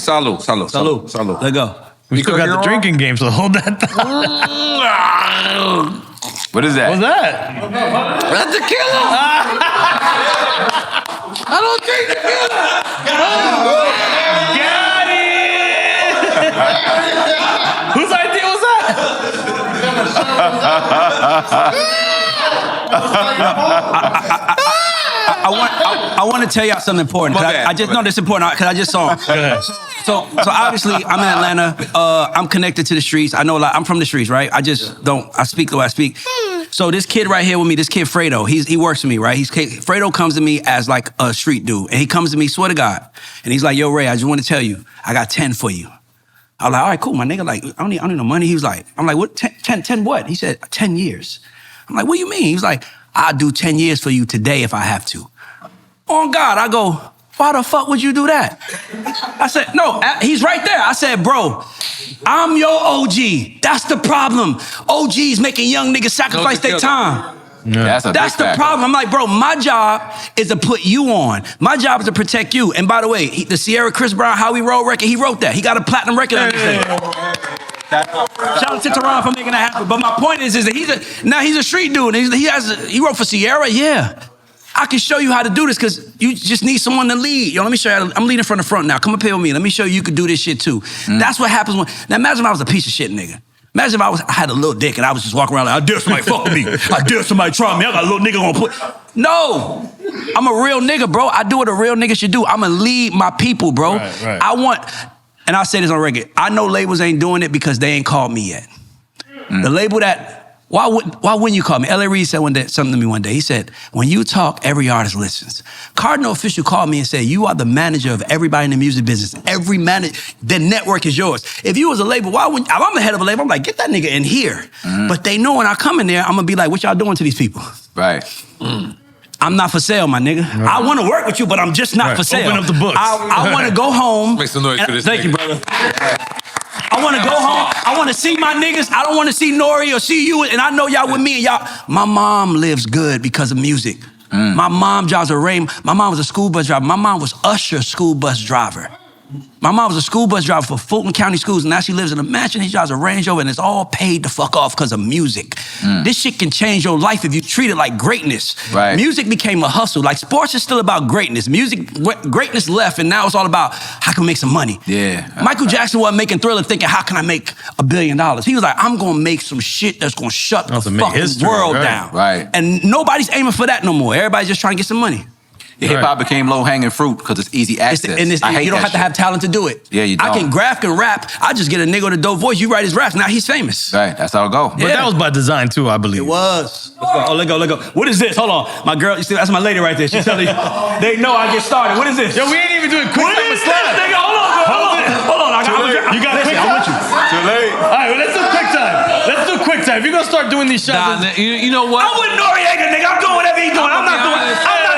Salud. Let go. We still got the drinking game, so hold that thought. What is that? What's that? That's tequila. I don't drink tequila. Got it! Whose idea was that? I want to tell y'all something important. I just know this important because I just saw him. So obviously I'm in Atlanta. I'm connected to the streets. I know a lot. I'm from the streets, right? I speak the way I speak. So this kid right here with me, this kid Fredo, he works with me, right? Fredo comes to me as like a street dude. And he comes to me, swear to God. And he's like, yo, Ray, I just want to tell you, I got 10 for you. I'm like, all right, cool, my nigga. Like, I don't need no money. He was like, I'm like, what, 10 what? He said, 10 years. I'm like, what do you mean? He was like, I'll do 10 years for you today if I have to. On God, I go, why the fuck would you do that? I said, no, he's right there. I said, bro, I'm your OG. That's the problem. OGs making young niggas sacrifice their time. Yeah. That's the problem. I'm like, bro, my job is to put you on. My job is to protect you. And by the way, the Sierra Chris Brown How We Roll record, he wrote that. He got a platinum record on this thing. Shout out to Teron for making that happen. But my point is that he's a street dude. He wrote for Sierra, yeah. I can show you how to do this because you just need someone to lead. Yo, let me show you. I'm leading from the front now. Come up here with me. Let me show you can do this shit too. That's what happens now imagine if I was a piece of shit nigga. Imagine if I had a little dick and I was just walking around like, I dare somebody fuck with me. I dare somebody try me. I got a little nigga gonna put. No, I'm a real nigga, bro. I do what a real nigga should do. I'm gonna lead my people, bro. Right. And I'll say this on record. I know labels ain't doing it because they ain't called me yet. The label why wouldn't you call me? L.A. Reid said something to me one day. He said, when you talk, every artist listens. Cardinal Official called me and said, you are the manager of everybody in the music business. The network is yours. If you was a label, if I'm the head of a label, I'm like, get that nigga in here. But they know when I come in there, I'm gonna be like, what y'all doing to these people? Right. I'm not for sale, my nigga. Right. I want to work with you, but I'm just not for sale. Open up the books. I want to go home. Make some noise for this Thank nigga. you, brother. I want to go home. I want to see my niggas. I don't want to see N.O.R.E or see you. And I know y'all with me and y'all. My mom lives good because of music. My mom drives a Ray. My mom was a school bus driver. My mom was Usher school bus driver. My mom was a school bus driver for Fulton County Schools, and now she lives in a mansion. She drives a Range Rover, and it's all paid the fuck off because of music. This shit can change your life if you treat it like greatness. Right. Music became a hustle. Like sports is still about greatness. Greatness left, and now it's all about how can we make some money. Yeah. Michael Jackson wasn't making Thriller thinking, how can I make $1 billion? He was like, I'm gonna make some shit that's gonna shut the fucking world down. Right. And nobody's aiming for that no more. Everybody's just trying to get some money. Hip hop became low hanging fruit because it's easy access. You don't have to have talent to do it. Yeah, you don't. I can graph and rap. I just get a nigga with a dope voice. You write his raps. Now he's famous. Right, that's how it go. But that was by design too, I believe. It was. Let's go. Oh, let go. What is this? Hold on. My girl, you see, that's my lady right there. She's telling you, they know I get started. What is this? Yo, we ain't even doing quick What is this, nigga? Hold on. You got quick time? Too late. All right, well, let's do quick time. Let's do quick time. If you're gonna start doing these shots, You know what? I'm with Noriega, nigga. I'm doing whatever he's doing. I'm not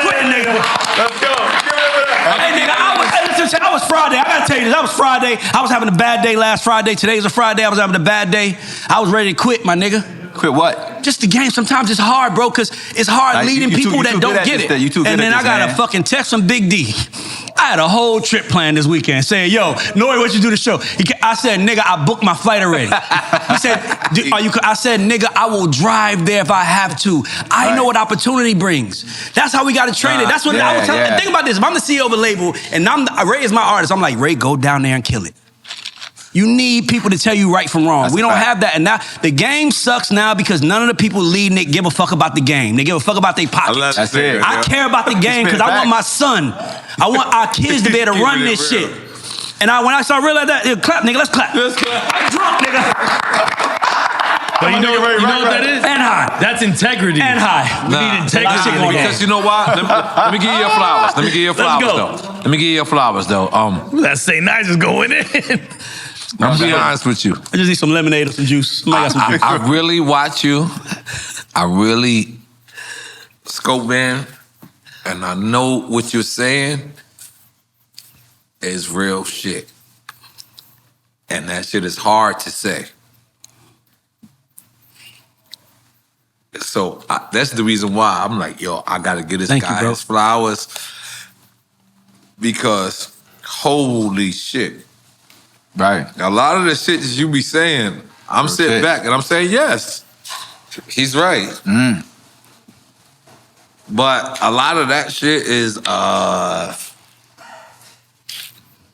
quitting, nigga. Let's go. Hey, nigga, I was Friday. I gotta tell you this. I was Friday. I was having a bad day last Friday. Today's a Friday. I was having a bad day. I was ready to quit, my nigga. Quit what? Just the game. Sometimes it's hard, bro, because it's hard leading people that don't get it. And then I got a fucking text from Big D. I had a whole trip planned this weekend saying, yo, N.O.R.E, what you do the show? I said, nigga, I booked my flight already. He said, I said, nigga, I will drive there if I have to. I know what opportunity brings. That's how we got to train it. That's what I was telling you. Think about this. If I'm the CEO of a label and Ray is my artist, I'm like, Ray, go down there and kill it. You need people to tell you right from wrong. We don't have that. And now the game sucks now because none of the people leading it give a fuck about the game. They give a fuck about their pockets. That's it. I care about the game because I want my son. I want our kids to be able to run this shit. And when I started realizing that, clap, nigga, let's clap. I'm drunk, nigga. But you know what that is? And high. That's integrity. And high. We need integrity. Because you know what? Let me give you your flowers. Let me give you your flowers, though. That St. Nice is going in. I'm gonna be honest with you. I just need some lemonade or some juice. I really watch you. I really scope in, and I know what you're saying is real shit. And that shit is hard to say. So that's the reason why I'm like, yo, I gotta get this guy his flowers. Because holy shit. Right. A lot of the shit that you be saying, I'm sitting back and I'm saying, yes, he's right. But a lot of that shit is,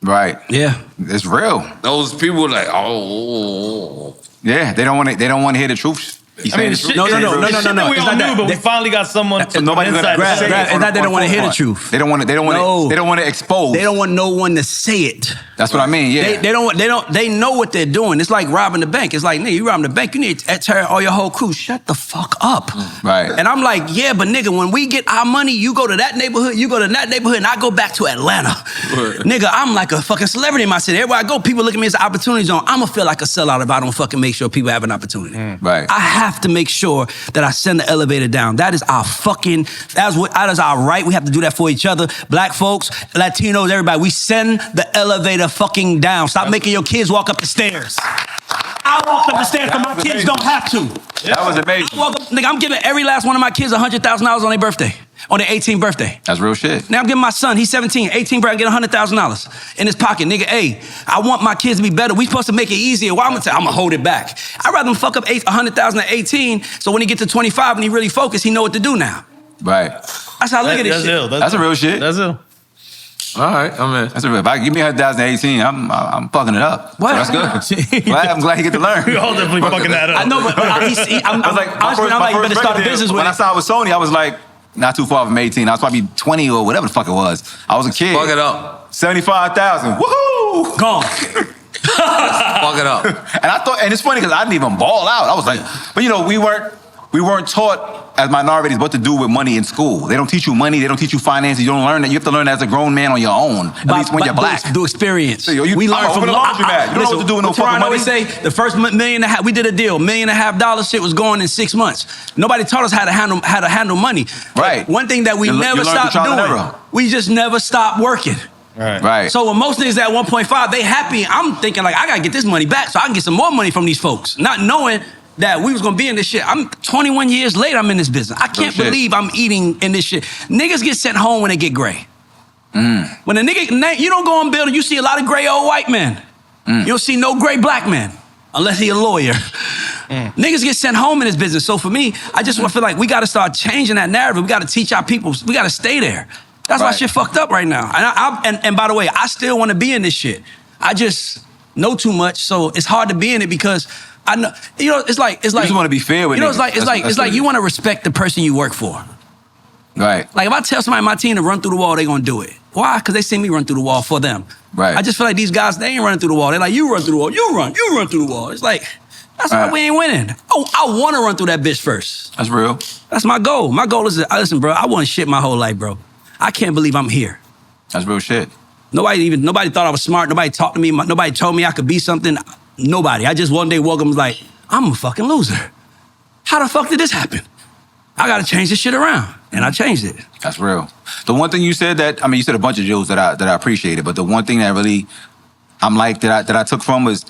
right. Yeah. It's real. Those people like, oh. Yeah, they don't want to hear the truth. I mean, shit, no. No. We all It's knew, not that. but we finally got someone. Nobody's gonna say it. It's not they don't want to hear the truth. They don't want to expose. They don't want no one to say it. That's what I mean. Yeah. They know what they're doing. It's like robbing the bank. It's like, nigga, you robbing the bank, you need to tear all your whole crew. Shut the fuck up. Right. And I'm like, yeah, but nigga, when we get our money, you go to that neighborhood, you go to that neighborhood, and I go back to Atlanta. Nigga, I'm like a fucking celebrity in my city. Everywhere I go, people look at me as an opportunity zone. I'ma feel like a sellout if I don't fucking make sure people have an opportunity. Right. I have to make sure that I send the elevator down. That is our that is our right. We have to do that for each other. Black folks, Latinos, everybody. We send the elevator fucking down. Stop making your kids walk up the stairs. I walk up the stairs, but my kids don't have to. That was amazing. Nigga, I'm giving every last one of my kids $100,000 on their birthday, on their 18th birthday. That's real shit. Now I'm giving my son, he's 17, 18 birthday, I get $100,000 in his pocket. Nigga, hey, I want my kids to be better. We supposed to make it easier. Why I'm gonna hold it back. I'd rather him fuck up $100,000 at 18, so when he get to 25 and he really focused, he know what to do now. Right. That's how I look at this shit. That's a real shit. That's ill. All right, I'm in. That's a real. If I give me 1,018, I'm fucking it up. What? So that's good. I'm glad he get to learn. We all definitely fucking that up. I know, but I was like, you better start a business with When I signed with Sony, I was like, not too far from 18. I was probably 20 or whatever the fuck it was. I was a kid. Fuck it up. 75,000. Woohoo! Gone. Fuck it up. And I thought, and it's funny because I didn't even ball out. I was like, but you know, we weren't taught as minorities what to do with money in school. They don't teach you money. They don't teach you finances. You don't learn that. You have to learn that as a grown man on your own. At least when you're black. Do experience. So, We learn from laundry mat. You don't know what to do with no fucking money. I always say the first $1.5 million, we did a deal. $1.5 million shit was going in 6 months. Nobody taught us how to handle money. Right. One thing that we never stopped doing, we just never stopped working. Right. So when most niggas at 1.5, they happy. I'm thinking like, I gotta get this money back so I can get some more money from these folks. Not knowing that we was gonna be in this shit. I'm 21 years later, I'm in this business. I can't believe I'm eating in this shit. Niggas get sent home when they get gray. When a nigga, you don't go on building, you see a lot of gray old white men. You don't see no gray black man, unless he a lawyer. Niggas get sent home in this business. So for me, I just feel like we gotta start changing that narrative. We gotta teach our people, we gotta stay there. That's why shit fucked up right now. And by the way, I still wanna be in this shit. I just know too much, so it's hard to be in it because I know, it's like you just want to be fair with it. It's like you want to respect the person you work for. Right. Like if I tell somebody in my team to run through the wall, they gonna do it. Why? Because they see me run through the wall for them. Right. I just feel like these guys, they ain't running through the wall. They're like, you run through the wall, you run through the wall. It's like, that's why we ain't winning. Oh, I want to run through that bitch first. That's real. That's my goal. My goal is listen, bro, I want shit my whole life, bro. I can't believe I'm here. That's real shit. Nobody thought I was smart. Nobody talked to me. Nobody told me I could be something. Nobody. I just one day woke up and was like, I'm a fucking loser. How the fuck did this happen? I gotta change this shit around. And I changed it. That's real. The one thing you said you said a bunch of jokes that I appreciated, but the one thing that really that I took from was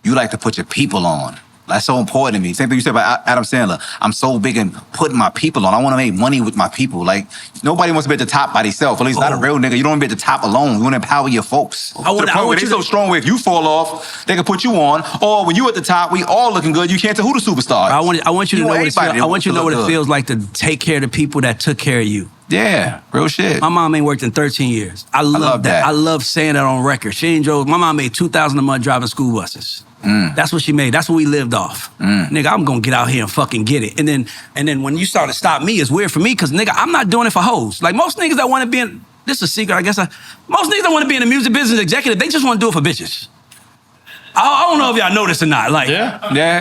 you like to put your people on. That's so important to me. Same thing you said about Adam Sandler. I'm so big in putting my people on. I want to make money with my people. Like, nobody wants to be at the top by themselves. At least not a real nigga. You don't want to be at the top alone. You want to empower your folks. They're so strong where if you fall off, they can put you on. Or when you at the top, we all looking good. You can't tell who the superstar is. I want you to know what it feels like to take care of the people that took care of you. Yeah, real shit. My mom ain't worked in 13 years. I love that. I love saying that on record. She ain't drove. My mom made $2,000 a month driving school buses. That's what she made. That's what we lived off. Nigga, I'm gonna get out here and fucking get it. And then when you start to stop me, it's weird for me because nigga, I'm not doing it for hoes. Like most niggas that want to be in, this is a secret, I guess. Most niggas that want to be in the music business executive, they just want to do it for bitches. I don't know if y'all know this or not. Like,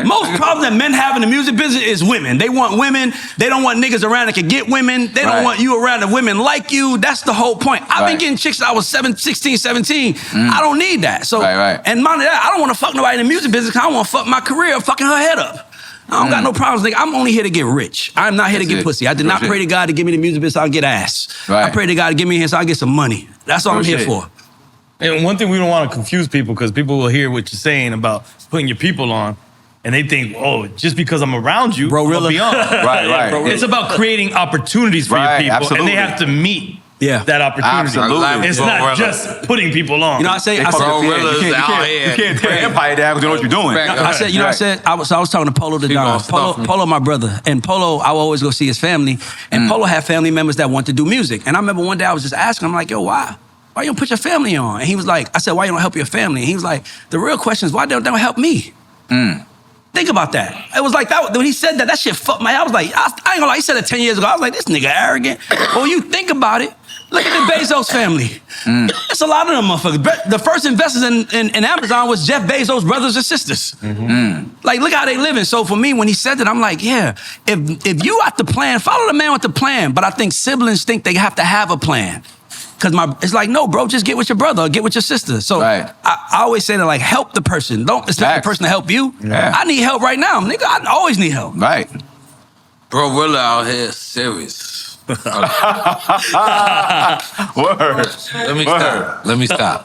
most problems that men have in the music business is women. They want women. They don't want niggas around that can get women. They don't want you around the women like you. That's the whole point. I've been getting chicks since I was 16, 17. I don't need that. So, and mind that, I don't want to fuck nobody in the music business because I want to fuck my career fucking her head up. I don't got no problems, nigga. I'm only here to get rich. I'm not here to get pussy. I did not pray to God to give me the music business so I can get ass. I pray to God to give me here so I can get some money. That's all I'm here for. And one thing we don't want to confuse people because people will hear what you're saying about putting your people on and they think, oh, just because I'm around you, bro, I'll be on. Right. It's about creating opportunities for your people and they have to meet Yeah. that opportunity. Absolutely. It's Bro, not brother. just putting people on. You know, I say, Bro, Rilla's you out can't, here. you can't tear Empire down because you know what you're doing. Right. I said, you know, I said, I was talking to Polo the He Don. gonna stuff me. Polo, my brother. And Polo, I would always go see his family. And Polo had family members that want to do music. And I remember one day I was just asking him, like, yo, why? Why you don't put your family on? And he was like, I said, why you don't help your family? And he was like, the real question is, why they don't help me? Think about that. It was like that when he said that, that shit fucked my. I was like, I ain't gonna lie, he said it 10 years ago. I was like, this nigga arrogant. But when you think about it, look at the Bezos family. It's a lot of them motherfuckers. The first investors in Amazon was Jeff Bezos' brothers and sisters. Like, look how they living. So for me, when he said that, I'm like, yeah, if you got the plan, follow the man with the plan. But I think siblings think they have to have a plan. Cause it's like, no, bro, just get with your brother or get with your sister. So Right. I always say that, like, help the person. Don't expect Facts. the person to help you. Yeah. I need help right now, nigga. I always need help. Right. Bro, Rilla out here serious. Word. Let me stop.